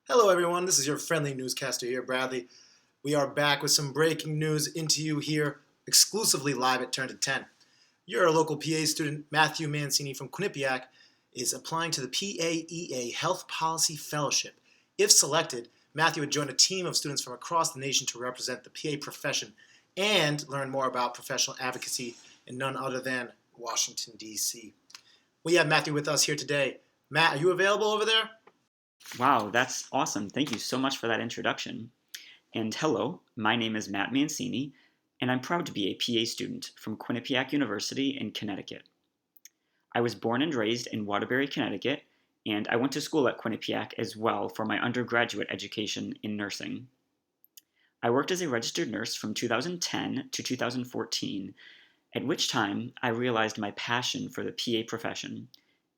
Hello, everyone. This is your friendly newscaster here, Bradley. We are back with some breaking news into you here, exclusively live at Turn to 10. Your local PA student, Matthew Mancini from Quinnipiac, is applying to the PAEA Health Policy Fellowship. If selected, Matthew would join a team of students from across the nation to represent the PA profession and learn more about professional advocacy in none other than Washington, D.C. We have Matthew with us here today. Matt, are you available over there? Wow, that's awesome. Thank you so much for that introduction. And hello, my name is Matt Mancini, and I'm proud to be a PA student from Quinnipiac University in Connecticut. I was born and raised in Waterbury, Connecticut, and I went to school at Quinnipiac as well for my undergraduate education in nursing. I worked as a registered nurse from 2010 to 2014, at which time I realized my passion for the PA profession,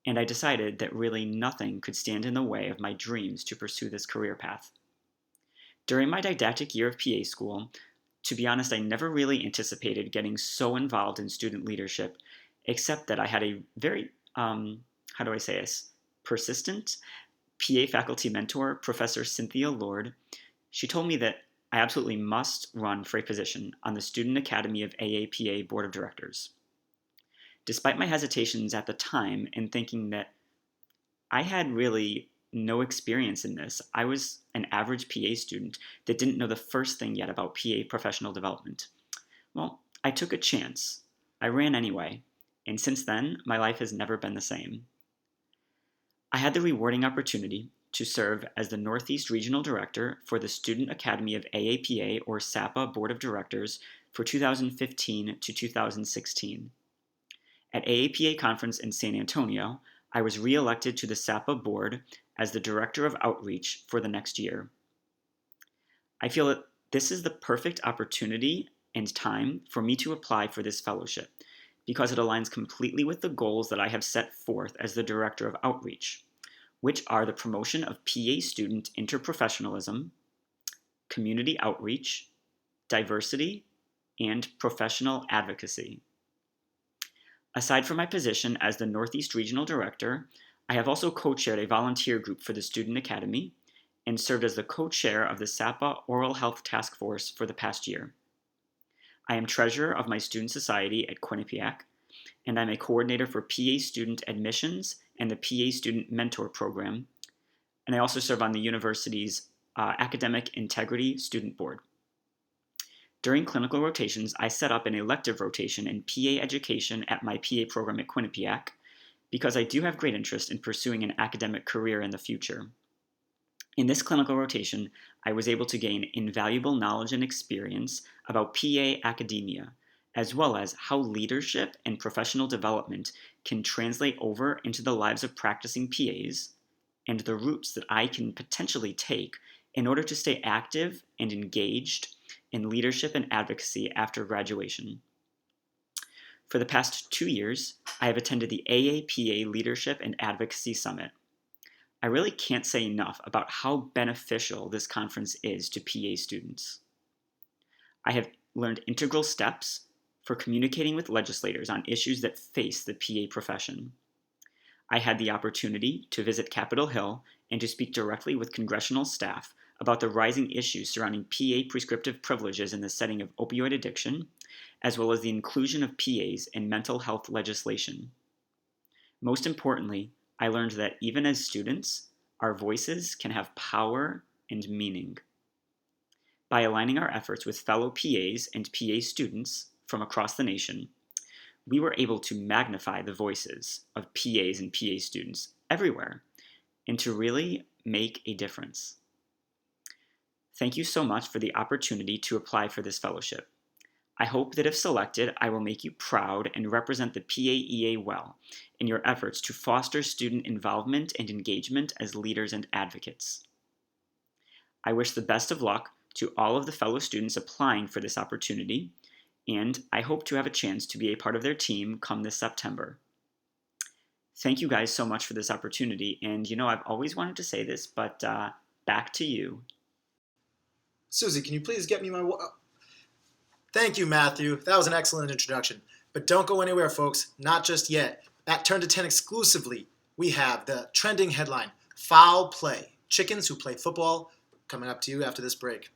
and I decided that really nothing could stand in the way of my dreams to pursue this career path. During my didactic year of PA school, to be honest, I never really anticipated getting so involved in student leadership, except that I had a very, persistent PA faculty mentor, Professor Cynthia Lord. She told me that I absolutely must run for a position on the Student Academy of AAPA Board of Directors. Despite my hesitations at the time and thinking that I had really no experience in this, I was an average PA student that didn't know the first thing yet about PA professional development. Well, I took a chance. I ran anyway, and since then, my life has never been the same. I had the rewarding opportunity to serve as the Northeast Regional Director for the Student Academy of AAPA or SAPA Board of Directors for 2015 to 2016. At AAPA conference in San Antonio, I was re-elected to the SAPA board as the Director of Outreach for the next year. I feel that this is the perfect opportunity and time for me to apply for this fellowship because it aligns completely with the goals that I have set forth as the Director of Outreach, which are the promotion of PA student interprofessionalism, community outreach, diversity, and professional advocacy. Aside from my position as the Northeast Regional Director, I have also co-chaired a volunteer group for the Student Academy and served as the co-chair of the SAPA Oral Health Task Force for the past year. I am treasurer of my student society at Quinnipiac, and I'm a coordinator for PA student admissions and the PA student mentor program, and I also serve on the university's Academic Integrity Student Board. During clinical rotations, I set up an elective rotation in PA education at my PA program at Quinnipiac because I do have great interest in pursuing an academic career in the future. In this clinical rotation, I was able to gain invaluable knowledge and experience about PA academia, as well as how leadership and professional development can translate over into the lives of practicing PAs, and the routes that I can potentially take in order to stay active and engaged in leadership and advocacy after graduation. For the past 2 years, I have attended the AAPA Leadership and Advocacy Summit. I really can't say enough about how beneficial this conference is to PA students. I have learned integral steps for communicating with legislators on issues that face the PA profession. I had the opportunity to visit Capitol Hill and to speak directly with congressional staff about the rising issues surrounding PA prescriptive privileges in the setting of opioid addiction, as well as the inclusion of PAs in mental health legislation. Most importantly, I learned that even as students, our voices can have power and meaning. By aligning our efforts with fellow PAs and PA students from across the nation, we were able to magnify the voices of PAs and PA students everywhere and to really make a difference. Thank you so much for the opportunity to apply for this fellowship. I hope that if selected, I will make you proud and represent the PAEA well in your efforts to foster student involvement and engagement as leaders and advocates. I wish the best of luck to all of the fellow students applying for this opportunity, and I hope to have a chance to be a part of their team come this September. Thank you guys so much for this opportunity, and I've always wanted to say this, but back to you. Susie, can you please get me my... Thank you, Matthew. That was an excellent introduction. But don't go anywhere, folks. Not just yet. At Turn to 10 exclusively, we have the trending headline, Foul Play. chickens who play football, coming up to you after this break.